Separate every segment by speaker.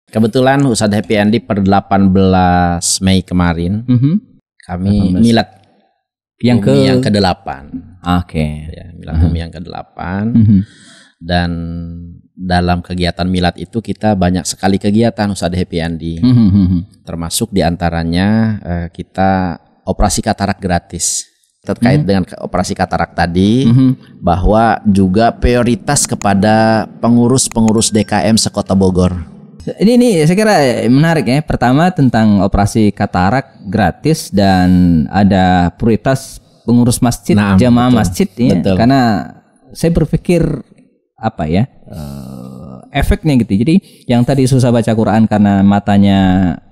Speaker 1: Kebetulan Ustadz Happy Andi per 18 Mei kemarin kami
Speaker 2: 18.
Speaker 1: milad
Speaker 2: yang
Speaker 1: ke-8.
Speaker 2: Oke.
Speaker 1: Ya, milad bumi yang ke-8. Dan dalam kegiatan milad itu kita banyak sekali kegiatan Ustadz Happy Andi. Termasuk diantaranya kita operasi katarak gratis. Terkait dengan operasi katarak tadi, bahwa juga prioritas kepada pengurus-pengurus DKM sekota Bogor.
Speaker 2: Ini saya kira menarik ya. Pertama tentang operasi katarak gratis dan ada prioritas pengurus masjid, jamaah masjid ya.
Speaker 1: Betul.
Speaker 2: Karena saya berpikir apa ya efeknya gitu. Jadi yang tadi susah baca Quran karena matanya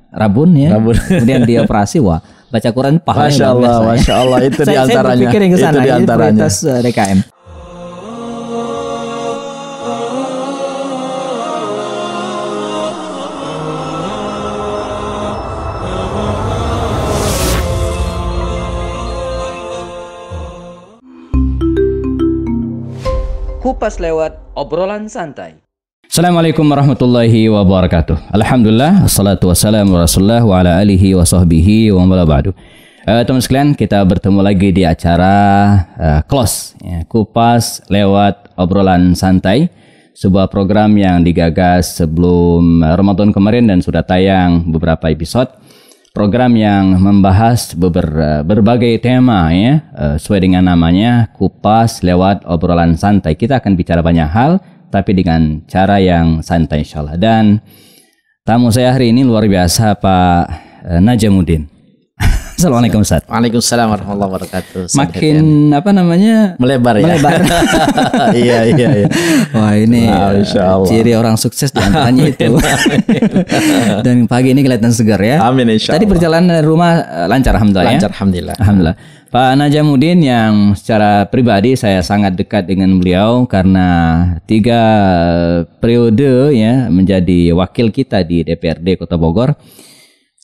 Speaker 2: rabun ya. Kemudian dioperasi, wah baca Quran pahalanya
Speaker 1: Masya Allah itu diantaranya.
Speaker 2: Saya berpikir yang kesana,
Speaker 1: itu diantaranya.
Speaker 2: Prioritas DKM.
Speaker 3: Kupas Lewat, obrolan santai.
Speaker 2: Assalamualaikum warahmatullahi wabarakatuh. Alhamdulillah, assalatu wassalamu rasulullah wa ala alihi wa sahbihi wa wala ba'du. Teman sekalian, kita bertemu lagi di acara Close ya, Kupas Lewat Obrolan Santai. Sebuah program yang digagas sebelum Ramadan kemarin dan sudah tayang beberapa episode. Program yang membahas berbagai tema ya, sesuai dengan namanya Kupas Lewat Obrolan Santai. Kita akan bicara banyak hal, tapi dengan cara yang santai insyaallah. Dan tamu saya hari ini luar biasa, Pak Najamuddin. Assalamualaikum Ustaz.
Speaker 1: Waalaikumsalam warahmatullahi wabarakatuh.
Speaker 2: Makin apa namanya?
Speaker 1: Melebar ya.
Speaker 2: Melebar.
Speaker 1: Iya.
Speaker 2: Wah ini ciri orang sukses di antaranya itu. Dan pagi ini kelihatan segar ya.
Speaker 1: Amin insyaallah.
Speaker 2: Tadi perjalanan dari rumah lancar alhamdulillah.
Speaker 1: Lancar
Speaker 2: ya?
Speaker 1: alhamdulillah.
Speaker 2: Pak Najamuddin yang secara pribadi saya sangat dekat dengan beliau karena 3 periode ya menjadi wakil kita di DPRD Kota Bogor.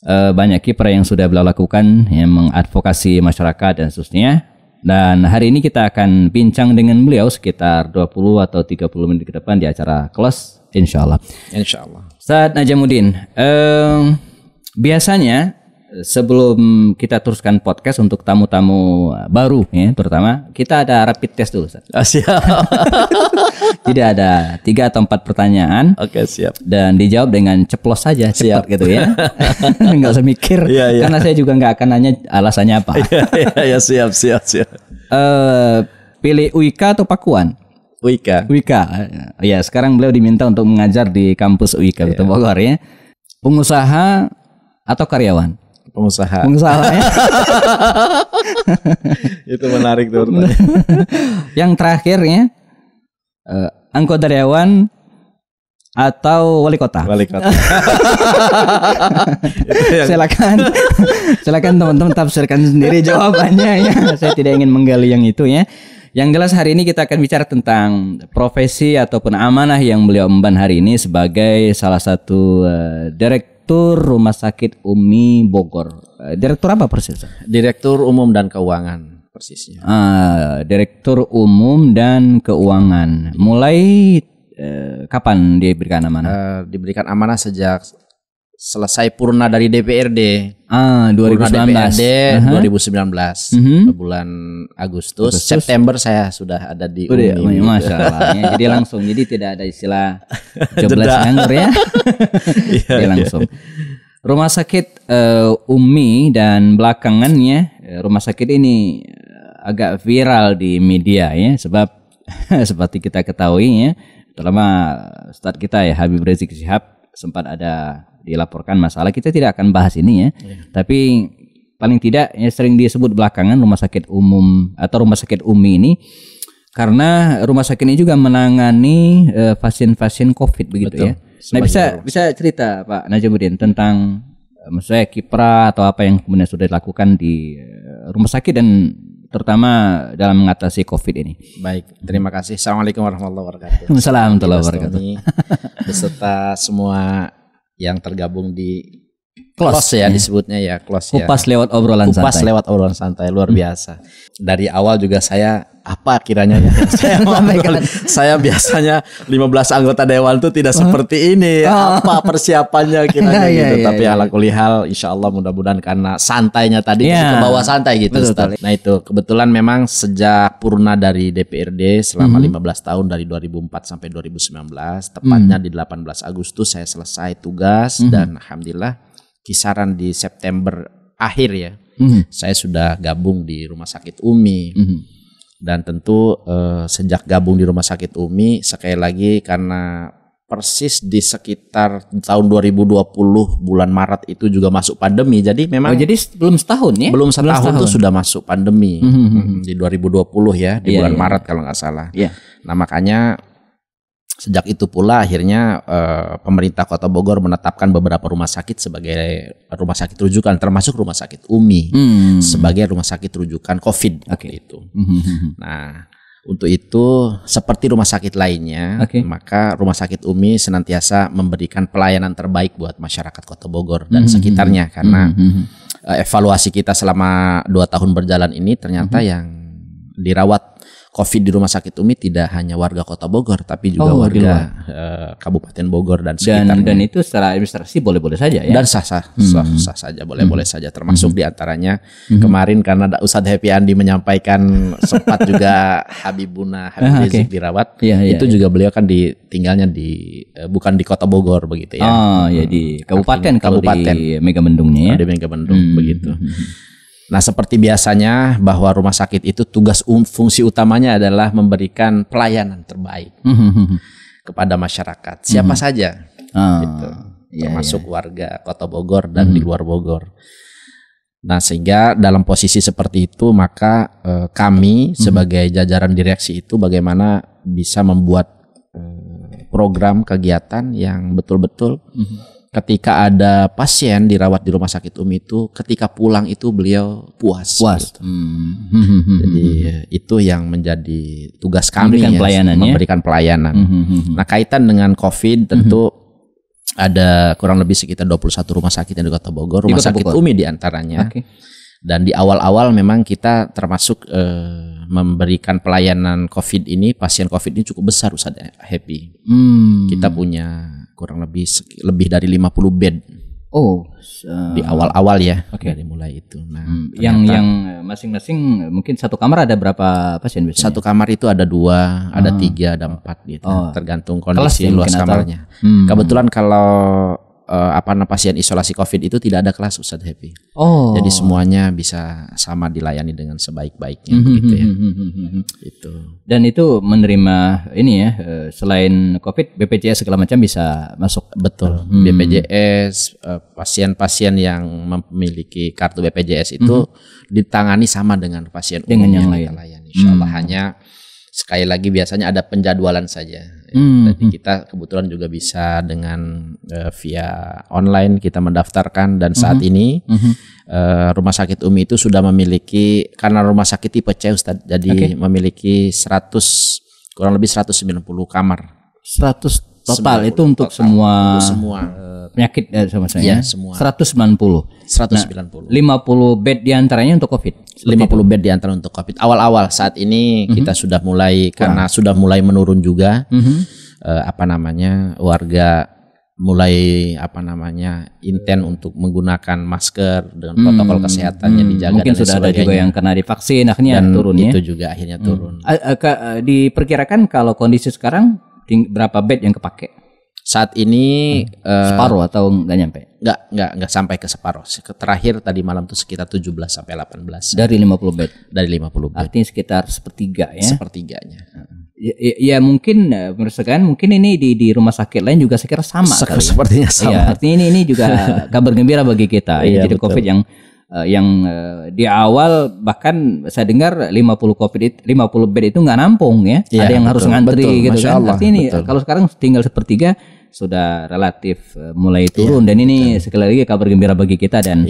Speaker 2: Banyak kiprah yang sudah beliau lakukan yang mengadvokasi masyarakat dan seterusnya. Dan hari ini kita akan bincang dengan beliau sekitar 20 atau 30 menit ke depan di acara Close insyaallah. Ustaz Najamuddin, biasanya sebelum kita teruskan podcast untuk tamu-tamu baru ya, terutama kita ada rapid test dulu Ustaz.
Speaker 1: Siap.
Speaker 2: Jadi ada 3 atau 4 pertanyaan.
Speaker 1: Oke, siap.
Speaker 2: Dan dijawab dengan ceplos saja, cepat gitu ya. Nggak usah mikir.
Speaker 1: Iya.
Speaker 2: Karena saya juga nggak akan nanya alasannya apa.
Speaker 1: Iya, siap.
Speaker 2: Pilih UIK atau Pakuan?
Speaker 1: Wika.
Speaker 2: Ya, sekarang beliau diminta untuk mengajar di kampus UIK Kota Bogor ya. Pengusaha atau karyawan?
Speaker 1: Pengusaha
Speaker 2: ya.
Speaker 1: Itu menarik tuh.
Speaker 2: Yang terakhir ya, anggota dewan atau wali kota? Silakan teman-teman tafsirkan sendiri jawabannya ya. Saya tidak ingin menggali yang itu ya. Yang jelas hari ini kita akan bicara tentang profesi ataupun amanah yang beliau emban hari ini sebagai salah satu Direktur Rumah Sakit Umi Bogor. Direktur apa persis?
Speaker 1: Direktur Umum dan Keuangan persisnya.
Speaker 2: Direktur Umum dan Keuangan. Mulai kapan diberikan amanah?
Speaker 1: Diberikan amanah sejak selesai purna dari DPRD.
Speaker 2: 2019.
Speaker 1: DPRD 2019 bulan Agustus. September saya sudah ada di Umi.
Speaker 2: Masya Allah ya. Jadi langsung, jadi tidak ada istilah jobless nganggur ya. Dia langsung. Rumah sakit Umi dan belakangannya rumah sakit ini agak viral di media ya, sebab seperti kita ketahui ya, terutama Ustadz kita ya Habib Rizik Syihab sempat ada dilaporkan masalah. Kita tidak akan bahas ini ya. Tapi paling tidak ya sering disebut belakangan rumah sakit umum atau rumah sakit Umi ini karena rumah sakit ini juga menangani pasien-pasien COVID begitu. Betul. Ya. Nah bisa cerita Pak Najamuddin tentang maksudnya kiprah atau apa yang kemudian sudah dilakukan di rumah sakit dan terutama dalam mengatasi COVID ini.
Speaker 1: Baik, terima kasih. Assalamualaikum warahmatullahi wabarakatuh.
Speaker 2: Assalamualaikum warahmatullahi wabarakatuh.
Speaker 1: Beserta semua yang tergabung di Close ya disebutnya ya, close ya.
Speaker 2: Kupas lewat obrolan
Speaker 1: Kupas
Speaker 2: santai.
Speaker 1: lewat obrolan santai, luar biasa. Dari awal juga saya apa kiranya ya. Saya biasanya 15 anggota dewan tuh tidak seperti ini. Apa persiapannya kiranya gitu. Tapi alhamdulillah insyaallah mudah-mudahan karena santainya tadi ke bawah santai gitu. Betul. Nah itu kebetulan memang sejak purna dari DPRD selama 15 tahun dari 2004 sampai 2019, tepatnya di 18 Agustus saya selesai tugas dan alhamdulillah kisaran di September akhir ya. Saya sudah gabung di Rumah Sakit UMI. Dan tentu sejak gabung di Rumah Sakit UMI, sekali lagi karena persis di sekitar tahun 2020 bulan Maret itu juga masuk pandemi. Jadi memang
Speaker 2: jadi belum setahun ya?
Speaker 1: Belum setahun tuh sudah masuk pandemi. Di 2020 ya, di bulan Maret kalau nggak salah. Nah makanya sejak itu pula akhirnya pemerintah Kota Bogor menetapkan beberapa rumah sakit sebagai rumah sakit rujukan, termasuk Rumah Sakit UMI sebagai rumah sakit rujukan COVID waktu itu. Nah untuk itu seperti rumah sakit lainnya, maka Rumah Sakit UMI senantiasa memberikan pelayanan terbaik buat masyarakat Kota Bogor dan sekitarnya karena evaluasi kita selama 2 tahun berjalan ini ternyata yang dirawat COVID di Rumah Sakit UMI tidak hanya warga Kota Bogor tapi juga warga Kabupaten Bogor dan sekitarnya.
Speaker 2: Dan itu secara administrasi boleh-boleh saja ya.
Speaker 1: Dan sah saja, boleh-boleh saja. Termasuk diantaranya kemarin karena Ustadz Happy Andi menyampaikan sempat juga Habibuna Habib Rizik dirawat. Itu juga beliau kan tinggalnya di bukan di Kota Bogor begitu ya.
Speaker 2: Ya di kabupaten di Megamendungnya ya.
Speaker 1: Di Megamendung begitu. Nah seperti biasanya bahwa rumah sakit itu tugas fungsi utamanya adalah memberikan pelayanan terbaik kepada masyarakat siapa saja gitu. Termasuk warga Kota Bogor dan di luar Bogor. Nah sehingga dalam posisi seperti itu maka kami sebagai jajaran direksi itu bagaimana bisa membuat program kegiatan yang betul-betul ketika ada pasien dirawat di Rumah Sakit UMI itu ketika pulang itu beliau puas. Gitu. Jadi itu yang menjadi tugas kami memberikan pelayanan. Nah kaitan dengan COVID tentu ada kurang lebih sekitar 21 rumah sakit yang di Kota Bogor, Rumah Sakit UMI diantaranya. Dan di awal-awal memang kita termasuk memberikan pelayanan COVID ini, pasien COVID ini cukup besar Ustaz Happy. Kita punya kurang lebih dari 50 bed. Di awal-awal ya. Dari mulai itu. Nah,
Speaker 2: yang masing-masing mungkin satu kamar ada berapa pasien biasanya?
Speaker 1: Satu kamar itu ada 2, ada 3, ada 4 gitu. Tergantung kondisi luas kamarnya. Kebetulan kalau pasien isolasi COVID itu tidak ada kelas Ustadz Happy. Jadi semuanya bisa sama dilayani dengan sebaik-baiknya begitu ya. Itu.
Speaker 2: Dan itu menerima ini ya, selain COVID BPJS segala macam bisa masuk.
Speaker 1: Betul. BPJS, pasien-pasien yang memiliki kartu BPJS itu ditangani sama dengan pasien umum yang lain. Insyaallah hanya sekali lagi biasanya ada penjadwalan saja. Jadi kita kebetulan juga bisa dengan via online kita mendaftarkan dan saat ini Rumah Sakit UMI itu sudah memiliki, karena rumah sakit tipe C Ustaz, jadi memiliki kurang lebih 190 kamar.
Speaker 2: 100 total itu untuk total, semua penyakit sama saya. Semua. 190. 50 bed diantaranya untuk COVID.
Speaker 1: 50 bed diantara untuk COVID. Awal-awal saat ini kita sudah mulai karena sudah mulai menurun juga. Warga mulai intent untuk menggunakan masker dengan protokol kesehatannya dijaga.
Speaker 2: Mungkin sudah ada juga yang kena divaksin akhirnya turun ya.
Speaker 1: Itu juga akhirnya turun.
Speaker 2: Diperkirakan kalau kondisi sekarang berapa bed yang kepake?
Speaker 1: Saat ini
Speaker 2: separuh atau nggak nyampe?
Speaker 1: Nggak sampai ke separuh. Terakhir tadi malam tuh sekitar 17 sampai 18.
Speaker 2: Dari 50 bed.
Speaker 1: Dari 50 bed.
Speaker 2: Artinya sekitar sepertiga ya.
Speaker 1: Sepertiganya.
Speaker 2: Ya mungkin menurut saya mungkin ini di rumah sakit lain juga saya kira sama kali.
Speaker 1: Sepertinya sama.
Speaker 2: Ya, artinya ini juga kabar gembira bagi kita. Jadi betul. COVID yang di awal bahkan saya dengar 50 bed itu nggak nampung ya. Ada yang harus ngantri gitu kan. Artinya ini kalau sekarang tinggal sepertiga sudah relatif mulai turun dan ini sekali lagi kabar gembira bagi kita dan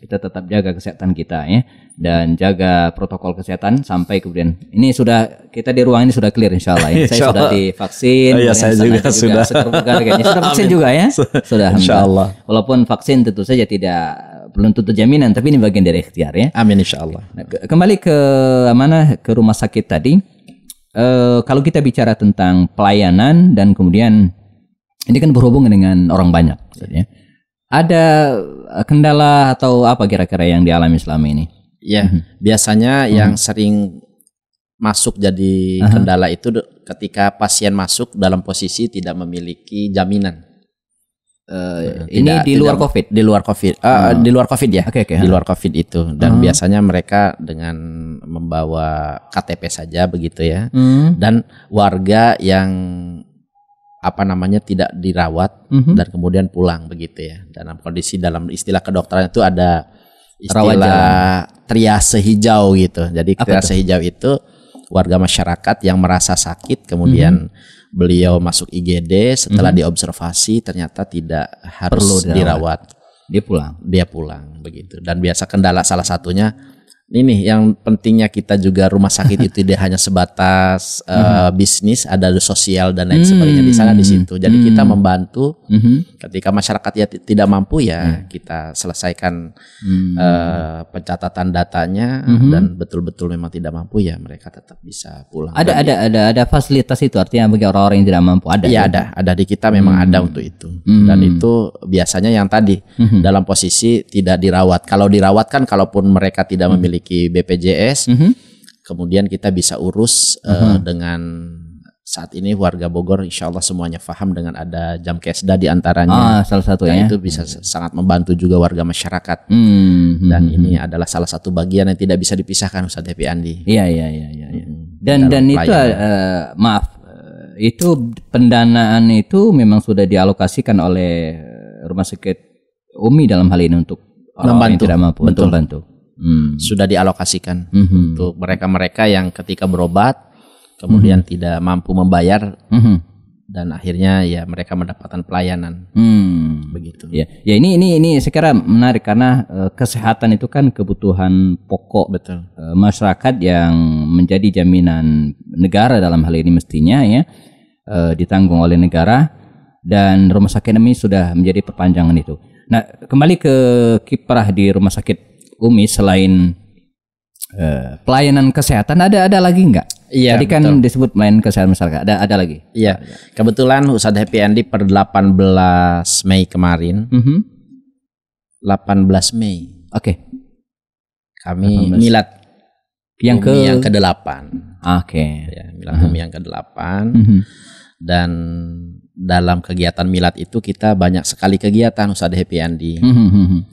Speaker 2: kita tetap jaga kesehatan kita ya, dan jaga protokol kesehatan sampai kemudian ini sudah kita di ruang ini sudah clear insya Allah ya. Saya sudah divaksin.
Speaker 1: Saya juga sudah.
Speaker 2: Sudah vaksin juga ya. Sudah
Speaker 1: insya Allah.
Speaker 2: Walaupun vaksin tentu saja belum tentu jaminan, tapi ini bagian dari ikhtiar ya.
Speaker 1: Amin insya Allah.
Speaker 2: Nah, kembali ke ke rumah sakit tadi. Kalau kita bicara tentang pelayanan dan kemudian ini kan berhubungan dengan orang banyak, ya. Ada kendala atau apa kira-kira yang dialami selama ini?
Speaker 1: Ya, biasanya yang sering masuk jadi kendala itu ketika pasien masuk dalam posisi tidak memiliki jaminan.
Speaker 2: Ini di luar COVID?
Speaker 1: Di luar COVID, di luar COVID ya.
Speaker 2: Okay.
Speaker 1: Di luar COVID itu, dan biasanya mereka dengan membawa KTP saja begitu ya, dan warga yang tidak dirawat dan kemudian pulang begitu ya. Dalam kondisi, dalam istilah kedokteran itu ada istilah triase hijau gitu. Jadi triase hijau itu warga masyarakat yang merasa sakit kemudian beliau masuk IGD, setelah diobservasi ternyata tidak harus dirawat. Dia pulang begitu. Dan biasa kendala salah satunya ini yang pentingnya kita juga rumah sakit itu tidak hanya sebatas bisnis, ada sosial dan lain sebagainya di sana di situ. Jadi kita membantu ketika masyarakat ya tidak mampu ya kita selesaikan pencatatan datanya dan betul-betul memang tidak mampu ya mereka tetap bisa pulang.
Speaker 2: Ada fasilitas itu, artinya bagi orang-orang yang tidak mampu ada.
Speaker 1: Iya ada di kita memang ada untuk itu. Dan itu biasanya yang tadi dalam posisi tidak dirawat. Kalau dirawat kan kalaupun mereka tidak memiliki BPJS, kemudian kita bisa urus dengan saat ini warga Bogor insya Allah semuanya paham dengan ada Jamkesda di antaranya.
Speaker 2: Salah satu
Speaker 1: ya.
Speaker 2: ya.
Speaker 1: Itu bisa sangat membantu juga warga masyarakat. Dan ini adalah salah satu bagian yang tidak bisa dipisahkan Ustadz Happy Andi.
Speaker 2: Iya. Dan itu itu pendanaan itu memang sudah dialokasikan oleh Rumah Sakit Umi dalam hal ini untuk orang yang tidak mampu. Betul.
Speaker 1: Sudah dialokasikan untuk mereka-mereka yang ketika berobat kemudian tidak mampu membayar dan akhirnya ya mereka mendapatkan pelayanan begitu.
Speaker 2: Ya ini saya kira menarik karena kesehatan itu kan kebutuhan pokok masyarakat yang menjadi jaminan negara dalam hal ini mestinya ya ditanggung oleh negara, dan Rumah Sakit Umi sudah menjadi perpanjangan itu. Nah, kembali ke kiprah di Rumah Sakit Umi selain pelayanan kesehatan ada lagi enggak?
Speaker 1: Iya.
Speaker 2: Tadi kan disebut pelayanan kesehatan masyarakat. Ada lagi?
Speaker 1: Iya. Kebetulan Ustadz Happy Andi per 18 Mei kemarin. 18 Mei.
Speaker 2: Oke.
Speaker 1: Kami milad
Speaker 2: yang
Speaker 1: ke-8.
Speaker 2: Oke.
Speaker 1: Ya, milad Umi yang ke-8. Dan dalam kegiatan milad itu kita banyak sekali kegiatan Ustadz Happy Andi.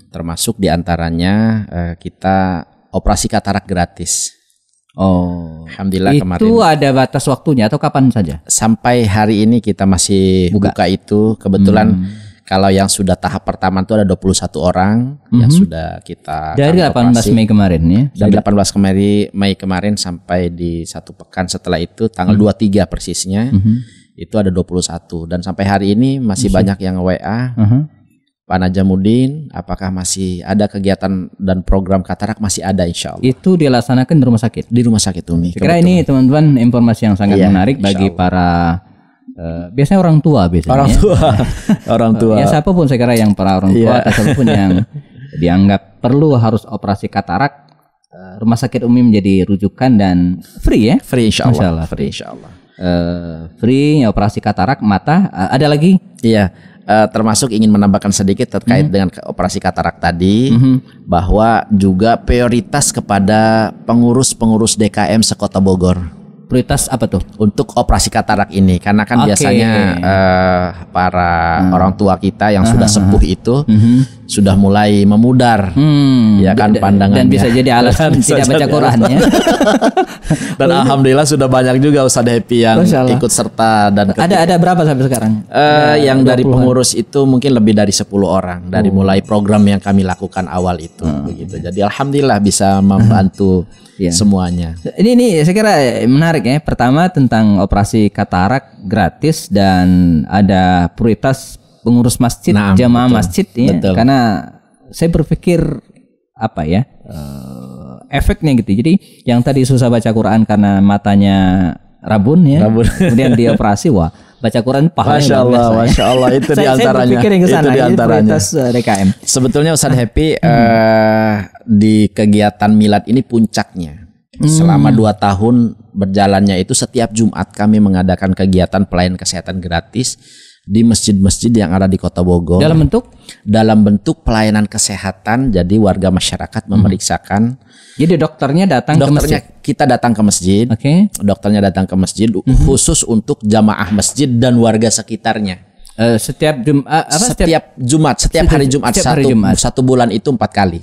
Speaker 1: Termasuk diantaranya kita operasi katarak gratis. Alhamdulillah kemarin.
Speaker 2: Itu ada batas waktunya atau kapan saja?
Speaker 1: Sampai hari ini kita masih buka itu. Kebetulan kalau yang sudah tahap pertama itu ada 21 orang yang sudah kita
Speaker 2: dari 18 Mei kemarin ya.
Speaker 1: Dari 18 Mei kemarin sampai di satu pekan setelah itu tanggal 23 persisnya. Itu ada 21 dan sampai hari ini masih banyak yang WA. Pak Najamuddin, apakah masih ada kegiatan dan program katarak? Masih ada insya Allah.
Speaker 2: Itu dilaksanakan di rumah sakit?
Speaker 1: Di rumah sakit Umi.
Speaker 2: Saya kira ini teman-teman informasi yang sangat menarik bagi para biasanya orang tua biasanya.
Speaker 1: Orang tua.
Speaker 2: Ya siapapun saya kira yang para orang tua atau siapapun yang dianggap perlu harus operasi katarak, Rumah Sakit Umi menjadi rujukan dan free ya?
Speaker 1: Free insya Allah. Free insya Allah.
Speaker 2: Free operasi katarak mata. Ada lagi?
Speaker 1: Iya. Termasuk ingin menambahkan sedikit terkait dengan operasi katarak tadi, bahwa juga prioritas kepada pengurus-pengurus DKM sekota Bogor.
Speaker 2: Prioritas apa tuh?
Speaker 1: Untuk operasi katarak ini, karena kan biasanya para orang tua kita yang sudah sepuh itu sudah mulai memudar, ya kan pandangannya.
Speaker 2: Dan bisa jadi alasan tidak baca Quran ya.
Speaker 1: Dan alhamdulillah sudah banyak juga Ustadz Happy yang ikut serta dan
Speaker 2: ada berapa sampai sekarang?
Speaker 1: Yang dari pengurus itu mungkin lebih dari 10 orang dari mulai program yang kami lakukan awal itu begitu. Jadi alhamdulillah bisa membantu semuanya. Ini
Speaker 2: saya kira menarik ya. Pertama tentang operasi katarak gratis dan ada prioritas pengurus masjid, jamaah masjid ya. Karena saya berpikir efeknya gitu. Jadi yang tadi susah baca Quran karena matanya rabun ya. Kemudian dioperasi, wah baca Quran pahalanya
Speaker 1: Masya Allah itu diantaranya.
Speaker 2: Itu diantaranya. DKM.
Speaker 1: Sebetulnya Ustadz Happy di kegiatan milad ini puncaknya. Selama 2 tahun berjalannya itu setiap Jumat kami mengadakan kegiatan pelayanan kesehatan gratis di masjid-masjid yang ada di Kota Bogor. Dalam bentuk pelayanan kesehatan. Jadi warga masyarakat memeriksakan.
Speaker 2: Jadi dokternya datang ke masjid.
Speaker 1: Kita datang ke masjid. Dokternya datang ke masjid khusus untuk jamaah masjid dan warga sekitarnya.
Speaker 2: Setiap Jumat,
Speaker 1: setiap hari Jumat. Satu bulan itu 4 kali.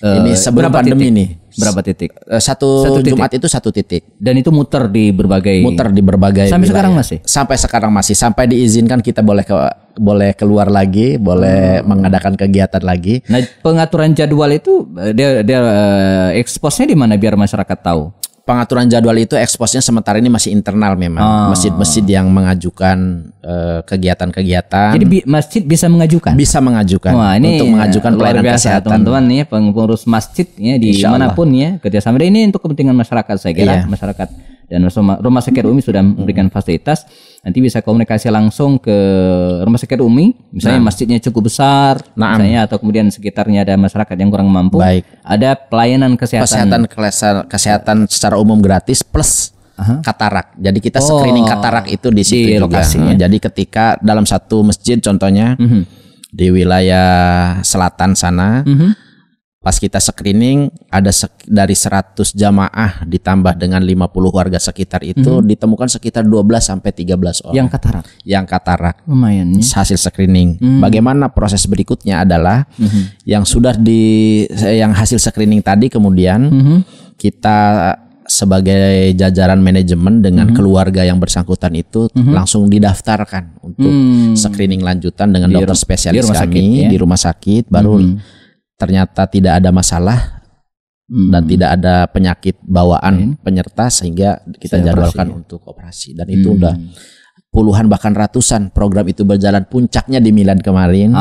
Speaker 1: Ini sebelum pandemi ini.
Speaker 2: Berapa titik?
Speaker 1: Satu Jumat itu 1 titik.
Speaker 2: Dan itu muter di berbagai
Speaker 1: sampai
Speaker 2: wilayah.
Speaker 1: Sekarang masih sampai diizinkan kita boleh keluar lagi, boleh mengadakan kegiatan lagi.
Speaker 2: Nah, pengaturan jadwal itu dia eksposnya di mana biar masyarakat tahu?
Speaker 1: Pengaturan jadwal itu eksposnya sementara ini masih internal memang. Masjid-masjid yang mengajukan kegiatan-kegiatan.
Speaker 2: Jadi masjid bisa mengajukan?
Speaker 1: Bisa mengajukan.
Speaker 2: Wah, ini
Speaker 1: untuk mengajukan pelayanan kesehatan.
Speaker 2: Teman-teman nih pengurus masjid ya di manapun ya kerjasama. Dan ini untuk kepentingan masyarakat saya kira. Masyarakat dan Rumah Sakit Umi sudah memberikan fasilitas. Nanti bisa komunikasi langsung ke Rumah Sakit Umi. Misalnya masjidnya cukup besar, misalnya atau kemudian sekitarnya ada masyarakat yang kurang mampu. Ada pelayanan
Speaker 1: kesehatan secara umum gratis plus katarak. Jadi kita screening katarak itu di situ juga. Jadi ketika dalam satu masjid contohnya di wilayah selatan sana. Pas kita screening ada dari 100 jamaah ditambah dengan 50 warga sekitar itu ditemukan sekitar 12 sampai 13 orang. Yang katarak.
Speaker 2: Lumayan ya.
Speaker 1: Hasil screening. Bagaimana proses berikutnya adalah yang hasil screening tadi kemudian kita sebagai jajaran manajemen dengan keluarga yang bersangkutan itu langsung didaftarkan untuk screening lanjutan dengan dokter spesialis kami di rumah sakit baru ternyata tidak ada masalah dan tidak ada penyakit bawaan penyerta sehingga kita jadwalkan untuk operasi dan itu udah puluhan bahkan ratusan program itu berjalan puncaknya di Milad kemarin.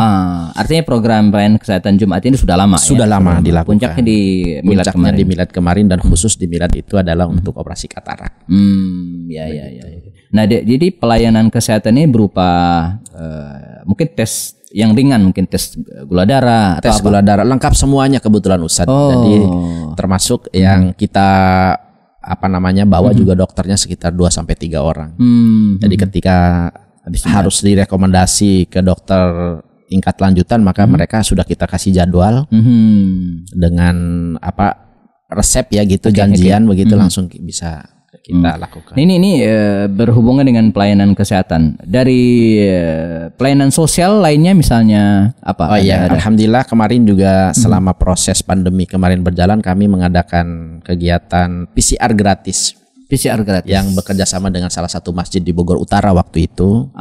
Speaker 2: Artinya program pelayanan kesehatan Jumat ini sudah lama
Speaker 1: lama dilakukan.
Speaker 2: Puncaknya di Milad
Speaker 1: kemarin dan khusus di Milad itu adalah untuk operasi katarak.
Speaker 2: Nah, jadi pelayanan kesehatan ini berupa mungkin tes yang ringan, mungkin tes gula darah
Speaker 1: gula darah lengkap semuanya kebetulan Ustadz. Jadi termasuk yang kita bawa juga dokternya sekitar 2 sampai 3 orang. Jadi ketika harus direkomendasi ke dokter tingkat lanjutan maka mereka sudah kita kasih jadwal dengan resep ya gitu, janjian begitu langsung bisa kita lakukan.
Speaker 2: Ini berhubungan dengan pelayanan kesehatan. Dari pelayanan sosial lainnya misalnya apa?
Speaker 1: Alhamdulillah kemarin juga selama proses pandemi kemarin berjalan kami mengadakan kegiatan PCR gratis. Yang bekerja sama dengan salah satu masjid di Bogor Utara waktu itu.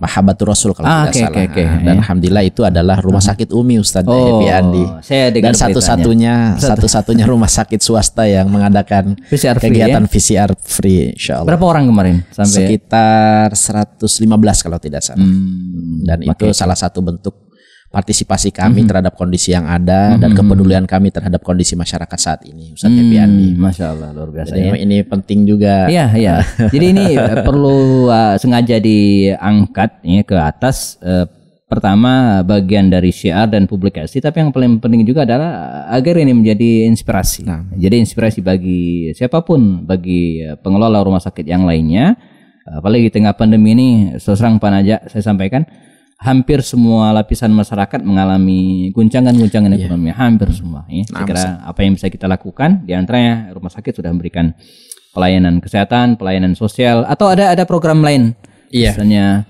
Speaker 1: Mahabbatur Rasul kalau tidak salah. Dan alhamdulillah itu adalah Rumah Sakit Umi Ustadz Happy Andi. Dan satu-satunya rumah sakit swasta yang mengadakan kegiatan PCR free insyaallah.
Speaker 2: Berapa orang kemarin?
Speaker 1: Sekitar 115 kalau tidak salah. Dan itu salah satu bentuk partisipasi kami terhadap kondisi yang ada dan kepedulian kami terhadap kondisi masyarakat saat ini Ustadz Happy Andi.
Speaker 2: Masya Allah luar biasa.
Speaker 1: Jadi ini penting juga.
Speaker 2: Iya. Jadi ini perlu sengaja diangkat ke atas. Pertama bagian dari syiar dan publikasi, tapi yang paling penting juga adalah agar ini menjadi inspirasi. Jadi inspirasi bagi siapapun, bagi pengelola rumah sakit yang lainnya. Apalagi di tengah pandemi ini, seserang panaja saya sampaikan. Hampir semua lapisan masyarakat mengalami guncangan ekonomi, hampir semua. Saya kira apa yang bisa kita lakukan, di antaranya rumah sakit sudah memberikan pelayanan kesehatan, pelayanan sosial, atau ada program lain. Misalnya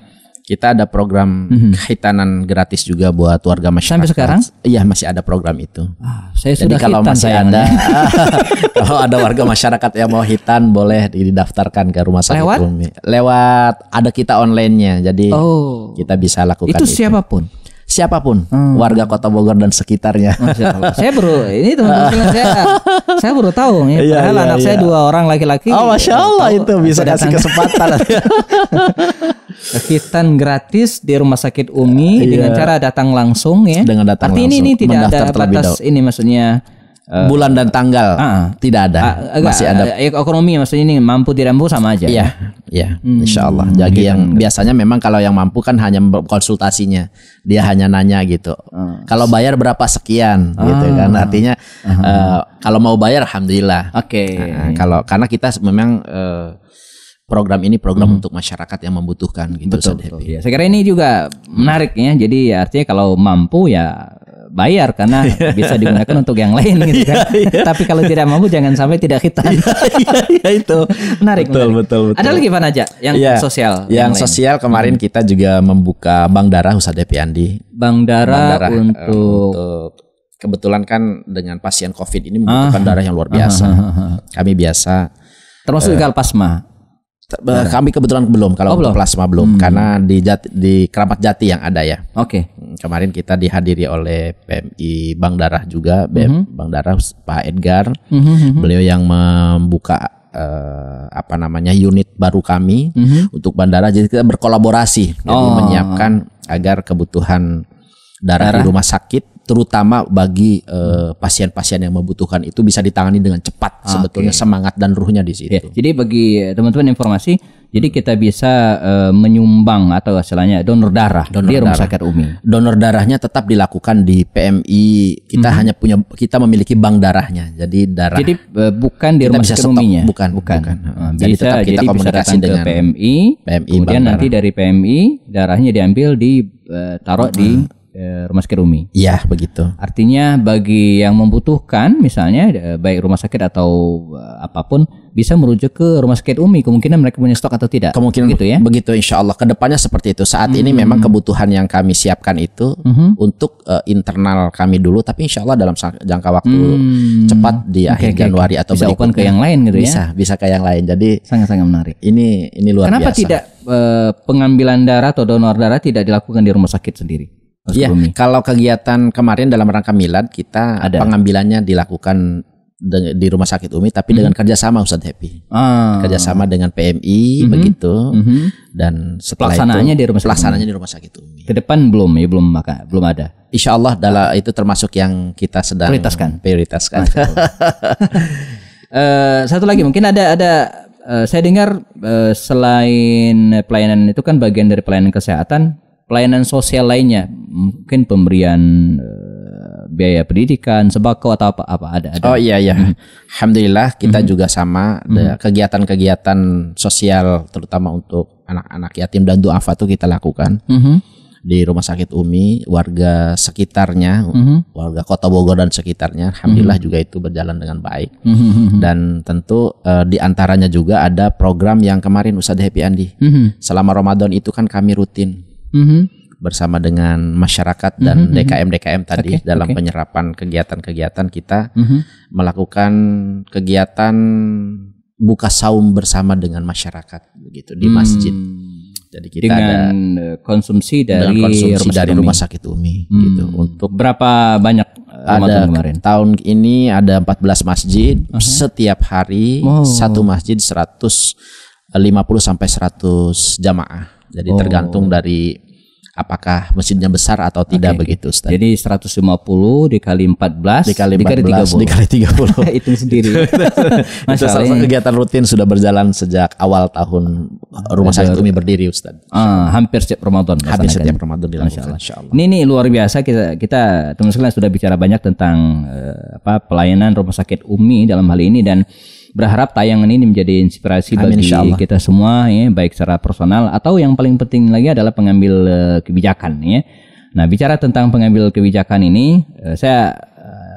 Speaker 1: kita ada program khitanan gratis juga buat warga masyarakat.
Speaker 2: Sampai sekarang?
Speaker 1: Iya masih ada program itu.
Speaker 2: Saya
Speaker 1: jadi
Speaker 2: sudah
Speaker 1: kalau masih ada, kalau ada warga masyarakat yang mau khitan boleh didaftarkan ke rumah sakit Umi. Lewat ada kita online-nya, jadi kita bisa lakukan.
Speaker 2: Itu siapapun.
Speaker 1: siapapun warga Kota Bogor dan sekitarnya.
Speaker 2: Masya Allah. Saya baru ini teman-teman saya baru tahu ya. Padahal anak saya 2 orang laki-laki.
Speaker 1: Oh, Masya Allah, itu bisa kasih kesempatan.
Speaker 2: Sakitan gratis di Rumah Sakit Umi dengan cara datang langsung ya.
Speaker 1: Dengan datang
Speaker 2: Artinya
Speaker 1: langsung.
Speaker 2: ini tidak ada batas ini maksudnya
Speaker 1: bulan dan tanggal tidak ada. Masih ada
Speaker 2: ekonomi maksudnya ini mampu tidak mampu sama aja.
Speaker 1: Iya, insya Allah. Jadi yang biasanya memang kalau yang mampu kan hanya konsultasinya, dia hanya nanya gitu. Kalau bayar berapa sekian, gitu kan? Artinya kalau mau bayar, alhamdulillah.
Speaker 2: Oke.
Speaker 1: Karena kita memang program ini program untuk masyarakat yang membutuhkan gitu.
Speaker 2: Betul. Ya, saya kira ini juga menarik ya. Jadi artinya kalau mampu ya bayar karena bisa digunakan untuk yang lain gitu kan. Tapi kalau tidak mampu jangan sampai tidak khitan.
Speaker 1: Itu menarik. Betul.
Speaker 2: Ada lagi Pak Naja yang sosial?
Speaker 1: Yang sosial kemarin kita juga membuka bank darah Ustadz Happy Andi.
Speaker 2: Bank darah untuk
Speaker 1: kebetulan kan dengan pasien COVID ini membutuhkan darah yang luar biasa. Kami biasa
Speaker 2: termasuk juga plasma.
Speaker 1: Kami kebetulan belum, kalau untuk plasma belum, karena di Keramat Jati yang ada ya.
Speaker 2: Oke.
Speaker 1: Kemarin kita dihadiri oleh PMI Bank Darah juga, Bank Darah Pak Edgar. Beliau yang membuka unit baru kami untuk bandara. Jadi kita berkolaborasi, jadi menyiapkan agar kebutuhan darah di rumah sakit, terutama bagi pasien-pasien yang membutuhkan itu bisa ditangani dengan cepat. Sebetulnya semangat dan ruhnya di situ.
Speaker 2: Jadi bagi teman-teman informasi, jadi kita bisa menyumbang atau istilahnya donor darah di Rumah Sakit Umi.
Speaker 1: Donor darahnya tetap dilakukan di PMI. Kita kita memiliki bank darahnya. Jadi darah.
Speaker 2: Jadi bukan di Rumah Sakit Uminya.
Speaker 1: Bukan.
Speaker 2: Jadi tetap kita komunikasi dengan PMI. Kemudian nanti dari PMI darahnya diambil ditaruh di Rumah Sakit Umi.
Speaker 1: Iya, begitu.
Speaker 2: Artinya bagi yang membutuhkan misalnya baik rumah sakit atau apapun bisa merujuk ke Rumah Sakit Umi. Kemungkinan mereka punya stok atau tidak.
Speaker 1: Kemungkinan gitu ya. Begitu insya Allah. Kedepannya seperti itu. Saat ini memang kebutuhan yang kami siapkan itu untuk internal kami dulu. Tapi insya Allah dalam jangka waktu cepat di akhir Januari atau
Speaker 2: bisa
Speaker 1: berikutnya.
Speaker 2: Bisa ke yang lain gitu ya.
Speaker 1: Bisa ke yang lain. Jadi
Speaker 2: sangat-sangat menarik.
Speaker 1: Ini luar
Speaker 2: Kenapa
Speaker 1: biasa.
Speaker 2: Tidak pengambilan darah atau donor darah tidak dilakukan di rumah sakit sendiri?
Speaker 1: Iya, kalau kegiatan kemarin dalam rangka milad kita pengambilannya dilakukan di Rumah Sakit Umi, tapi dengan kerjasama Ustadz Happy, kerjasama dengan PMI begitu, dan setelah
Speaker 2: pelaksanaannya
Speaker 1: itu
Speaker 2: di
Speaker 1: Rumah Sakit Umi.
Speaker 2: Ke depan belum ada.
Speaker 1: Insya Allah itu termasuk yang kita sedang prioritaskan.
Speaker 2: Satu lagi mungkin ada saya dengar selain pelayanan itu kan bagian dari pelayanan kesehatan. Pelayanan sosial lainnya, mungkin pemberian biaya pendidikan, sembako atau apa ada.
Speaker 1: Oh iya. Alhamdulillah kita juga sama kegiatan-kegiatan sosial terutama untuk anak-anak yatim dan duafa itu kita lakukan di Rumah Sakit Umi, warga sekitarnya, warga Kota Bogor dan sekitarnya. Alhamdulillah juga itu berjalan dengan baik. Dan tentu di antaranya juga ada program yang kemarin Ustadz Happy Andi. Selama Ramadan itu kan kami rutin bersama dengan masyarakat dan DKM tadi dalam penyerapan kegiatan-kegiatan kita melakukan kegiatan buka saum bersama dengan masyarakat begitu di masjid. Jadi kita
Speaker 2: dengan konsumsi dari
Speaker 1: Rumah Sakit Umi gitu. Untuk
Speaker 2: berapa banyak Ramadan kemarin?
Speaker 1: Tahun ini ada 14 masjid, setiap hari satu masjid 150 sampai 100 jamaah. Jadi tergantung dari apakah masjidnya besar atau tidak begitu Ustaz.
Speaker 2: Jadi 150 dikali 14 dikali 30. Hitung sendiri.
Speaker 1: Itu salah satu kegiatan rutin sudah berjalan sejak awal tahun Rumah Sakit Umi berdiri Ustaz.
Speaker 2: Hampir setiap Ramadan.
Speaker 1: Hampir setiap Ramadan dilakukan insyaallah.
Speaker 2: Ini luar biasa kita teman sekalian sudah bicara banyak tentang pelayanan Rumah Sakit Umi dalam hal ini, dan berharap tayangan ini menjadi inspirasi bagi kita semua ya, baik secara personal atau yang paling penting lagi adalah pengambil kebijakan ya. Nah, bicara tentang pengambil kebijakan ini, saya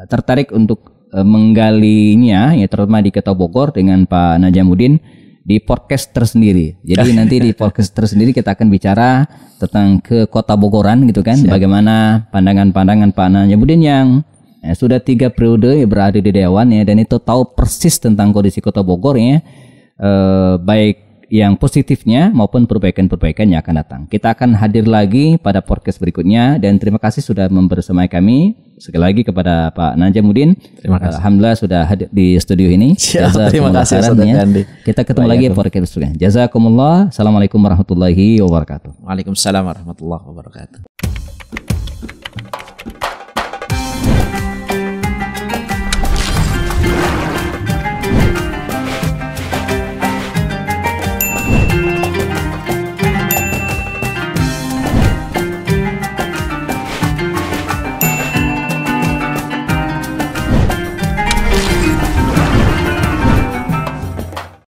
Speaker 2: tertarik untuk menggalinya ya, terutama di Kota Bogor dengan Pak Najamuddin di podcast tersendiri. Jadi nanti di podcast tersendiri kita akan bicara tentang ke Kota Bogoran gitu kan. Bagaimana pandangan-pandangan Pak Najamuddin yang sudah 3 periode berada di Dewan ya, dan itu tahu persis tentang kondisi Kota Bogor ya, baik yang positifnya maupun perbaikan-perbaikan yang akan datang. Kita akan hadir lagi pada podcast berikutnya, dan terima kasih sudah membersamai kami. Sekali lagi kepada Pak Najamuddin.
Speaker 1: Terima kasih.
Speaker 2: Alhamdulillah sudah hadir di studio ini.
Speaker 1: Terima kasih Ustaz Gandhi.
Speaker 2: Kita ketemu lagi podcast berikutnya. Jazakumullah. Assalamualaikum warahmatullahi wabarakatuh.
Speaker 1: Waalaikumsalam warahmatullahi wabarakatuh.